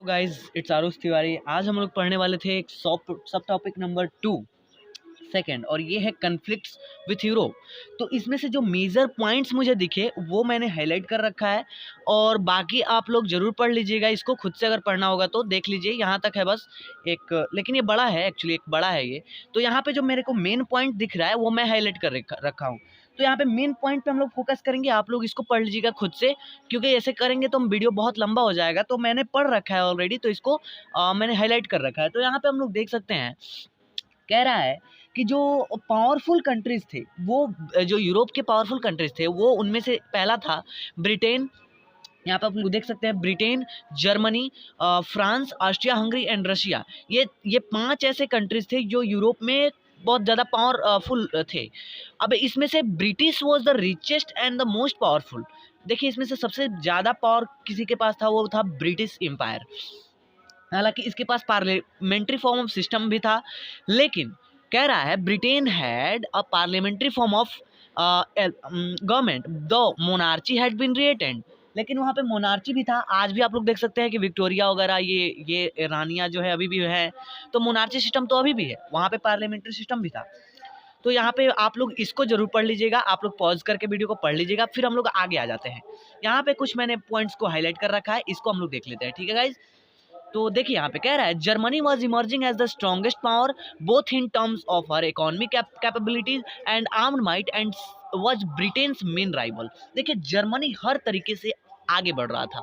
Guys, it's Aarush Tiwari. आज हम लोग पढ़ने वाले थे एक सब टॉपिक नंबर 2 सेकंड, और ये है कन्फ्लिक्ट्स विथ यूरोप। तो इसमें से जो मेजर पॉइंट्स मुझे दिखे वो मैंने हाईलाइट कर रखा है, और बाकी आप लोग जरूर पढ़ लीजिएगा इसको। खुद से अगर पढ़ना होगा तो देख लीजिए, यहाँ तक है बस एक, लेकिन ये बड़ा है, एक्चुअली एक बड़ा है ये। तो यहाँ पे जो मेरे को मेन पॉइंट दिख रहा है वो मैं हाईलाइट कर रखा हूँ। तो यहाँ पे मेन पॉइंट पे हम लोग फोकस करेंगे। आप लोग इसको पढ़ लीजिएगा खुद से, क्योंकि ऐसे करेंगे तो हम वीडियो बहुत लंबा हो जाएगा। तो मैंने पढ़ रखा है ऑलरेडी, तो इसको मैंने हाईलाइट कर रखा है। तो यहाँ पे हम लोग देख सकते हैं, कह रहा है कि जो पावरफुल कंट्रीज थे, वो जो यूरोप के पावरफुल कंट्रीज थे, वो उनमें से पहला था ब्रिटेन। यहाँ पे आप लोग देख सकते हैं Britain, Germany, France, Austria Hungary and Russia. ये 5 ऐसे कंट्रीज थे जो यूरोप में बहुत ज़्यादा पावरफुल थे। अब इसमें से British was the richest and the most powerful. देखिए, इसमें से सबसे ज़्यादा पावर किसी के पास था, वो था ब्रिटिश एम्पायर। हालांकि इसके पास पार्लियामेंट्री फॉर्म ऑफ सिस्टम भी था, लेकिन कह रहा है Britain had a parliamentary form of government though monarchy had been retained. लेकिन वहाँ पे मोनार्ची भी था। आज भी आप लोग देख सकते हैं कि विक्टोरिया वगैरह ये रानियाँ जो है अभी भी है, तो मोनार्ची सिस्टम तो अभी भी है, वहाँ पे पार्लियामेंट्री सिस्टम भी था। तो यहाँ पे आप लोग इसको जरूर पढ़ लीजिएगा। आप लोग पॉज करके वीडियो को पढ़ लीजिएगा, फिर हम लोग आगे आ जाते हैं। यहाँ पे कुछ मैंने पॉइंट्स को हाईलाइट कर रखा है, इसको हम लोग देख लेते हैं। ठीक है गाइज, तो देखिए यहाँ पे कह रहा है Germany was emerging as the strongest power both in terms of her economic capabilities and armed might and was Britain's main rival. देखिए, जर्मनी हर तरीके से आगे बढ़ रहा था।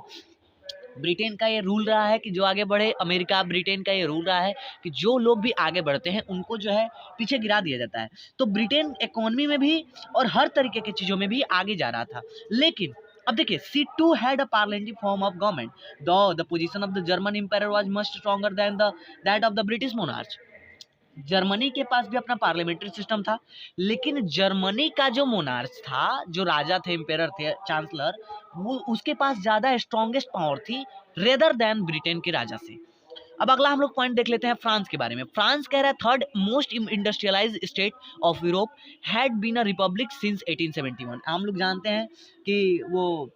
ब्रिटेन का ये रूल रहा है कि जो आगे बढ़े, अमेरिका ब्रिटेन का ये रूल रहा है कि जो लोग भी आगे बढ़ते हैं उनको जो है पीछे गिरा दिया जाता है। तो ब्रिटेन इकोनॉमी में भी और हर तरीके की चीज़ों में भी आगे जा रहा था। लेकिन अब देखिए, she too had a parliamentary form of government, though the position of the German empire was much stronger than the that of the British monarch. Germany के पास भी अपना पार्लियामेंट्री सिस्टम था, लेकिन जर्मनी का जो मोनार्च था, जो राजा थे, एम्पेरर थे, चांसलर, वो उसके पास ज्यादा स्ट्रॉन्गेस्ट पावर थी रेदर देन ब्रिटेन के राजा से। अब अगला हम लोग पॉइंट देख लेते हैं फ्रांस के बारे में। फ्रांस कह रहा है third most industrialised state of Europe had been a republic since 1871। हम लोग जानते हैं कि वो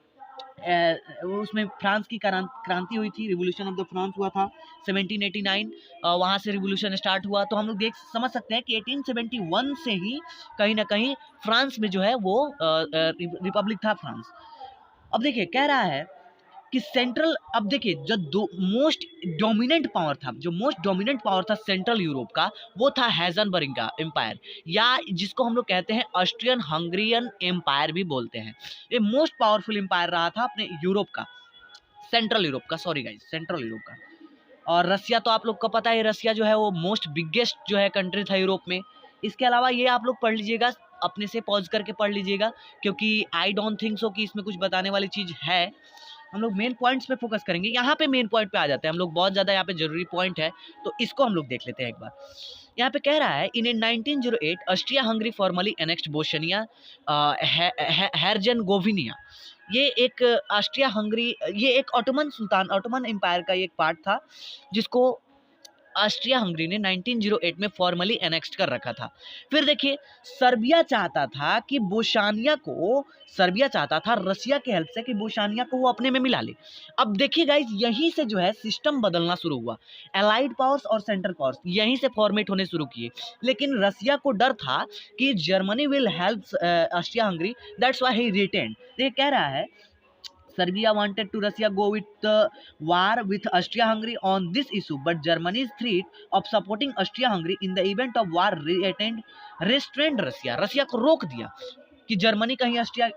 उसमें फ्रांस की क्रांति हुई थी, रिवोल्यूशन ऑफ द फ्रांस हुआ था 1789। वहाँ से रिवोल्यूशन स्टार्ट हुआ। तो हम लोग समझ सकते हैं कि 1871 से ही कहीं ना कहीं फ्रांस में जो है वो रिपब्लिक था फ्रांस। अब देखिए, कह रहा है कि सेंट्रल, अब देखिए, जो मोस्ट डोमिनेंट पावर था, जो मोस्ट डोमिनेंट पावर था सेंट्रल यूरोप का, वो था हैज़नबर्ग का एम्पायर, या जिसको हम लोग कहते हैं ऑस्ट्रियन हंगरियन एम्पायर भी बोलते हैं। ये मोस्ट पावरफुल एम्पायर रहा था अपने यूरोप का, सेंट्रल यूरोप का, सॉरी गाइस, सेंट्रल यूरोप का। और रसिया तो आप लोग को पता है, रसिया जो है वो मोस्ट बिगेस्ट जो है कंट्री था यूरोप में। इसके अलावा ये आप लोग पढ़ लीजिएगा, अपने से पॉज करके पढ़ लीजिएगा, क्योंकि आई डोंट थिंक सो कि इसमें कुछ बताने वाली चीज़ है। हम लोग मेन पॉइंट्स पे फोकस करेंगे। यहाँ पे मेन पॉइंट पे आ जाते हैं हम लोग, बहुत ज़्यादा यहाँ पे जरूरी पॉइंट है, तो इसको हम लोग देख लेते हैं एक बार। यहाँ पे कह रहा है in 1908 Austria Hungary formally annexed Bosnia Herzegovina. ये एक ऑस्ट्रिया हंगरी, ये एक ऑटोमन सुल्तान, ऑटोमन एम्पायर का एक पार्ट था, जिसको ऑस्ट्रिया हंगरी ने 1908 में फॉर्मली एनेक्स्ट कर रखा था। फिर देखिए, सर्बिया चाहता था कि बोस्निया को, सर्बिया चाहता था रसिया के हेल्प से कि बोस्निया को वो अपने में मिला ले। अब देखिए गाइस, यहीं से जो है सिस्टम बदलना शुरू हुआ। एलाइड पावर्स और सेंट्रल पावर्स यहीं से फॉर्मेट होने शुरू किए। लेकिन रसिया को डर था कि Germany will help Austria Hungary, that's why he retained. ये कह रहा है Serbia wanted to Russia go with the war with Austria-Hungary on this issue, but Germany's threat of supporting Austria-Hungary in the event of war restrained Russia. रसिया को रोक दिया कि Germany कहीं Austria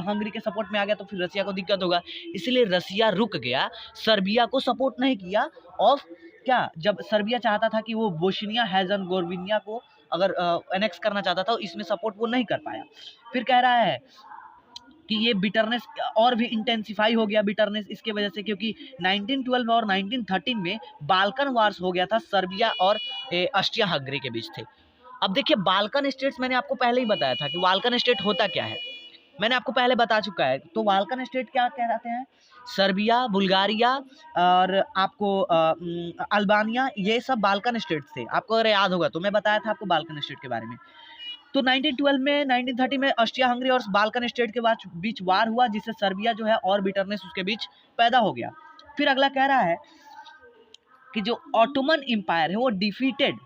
Hungary के सपोर्ट में आ गया तो फिर रसिया को दिक्कत होगा, इसलिए रसिया रुक गया, सर्बिया को सपोर्ट नहीं किया। और क्या, जब सर्बिया चाहता था कि वो बोस्निया हेर्जेगोविना को अगर एनेक्स करना चाहता था, इसमें सपोर्ट वो नहीं कर पाया। फिर कह रहा है कि ये बिटरनेस और भी इंटेंसिफाई हो गया, बिटरनेस इसके वजह से, क्योंकि 1912 और 1913 में बाल्कन वार्स हो गया था, सर्बिया और ऑस्ट्रिया हंगरी के बीच थे। अब देखिए, बाल्कन स्टेट्स मैंने आपको पहले ही बताया था कि बाल्कन स्टेट होता क्या है, मैंने आपको पहले बता चुका है। तो बाल्कन स्टेट क्या कहलाते हैं? सर्बिया, बुल्गारिया और आपको अल्बानिया, ये सब बाल्कन स्टेट्स थे। आपको अगर याद होगा तो मैं बताया था आपको बाल्कन स्टेट के बारे में। तो 1912 में, 1930 में ऑस्ट्रिया हंगरी और बाल्कन स्टेट के बीच वार हुआ, जिससे सर्बिया जो है और बिटरनेस उसके बीच पैदा हो गया। फिर अगला कह रहा है कि जो ऑटोमन एम्पायर है वो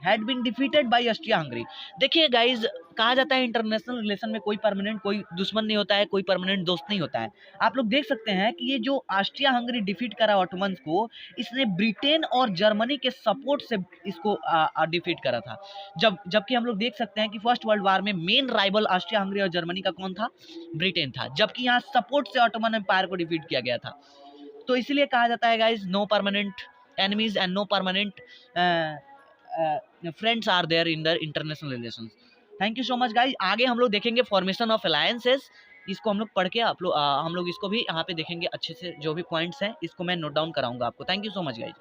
had been defeated by Austria Hungary. देखिए गाइज, कहा जाता है इंटरनेशनल रिलेशन में कोई परमानेंट कोई दुश्मन नहीं होता है, कोई परमानेंट दोस्त नहीं होता है। आप लोग देख सकते हैं कि ये जो ऑस्ट्रिया हंगरी डिफीट करा ऑटोमन्स को, इसने ब्रिटेन और जर्मनी के सपोर्ट से इसको डिफीट करा था। जबकि हम लोग देख सकते हैं कि फर्स्ट वर्ल्ड वार में मेन राइवल ऑस्ट्रिया हंगरी और जर्मनी का कौन था? ब्रिटेन था, जबकि यहाँ सपोर्ट से ऑटोमन एम्पायर को डिफीट किया गया था। तो इसलिए कहा जाता है guys, no permanent enemies and no permanent friends are there in the international relations. Thank you so much guys. आगे हम लोग देखेंगे फॉर्मेशन ऑफ अलायंसेस, इसको हम लोग पढ़ के हम लोग इसको भी यहाँ पे देखेंगे अच्छे से, जो भी पॉइंट्स हैं इसको मैं नोट डाउन कराऊंगा आपको। Thank you so much guys.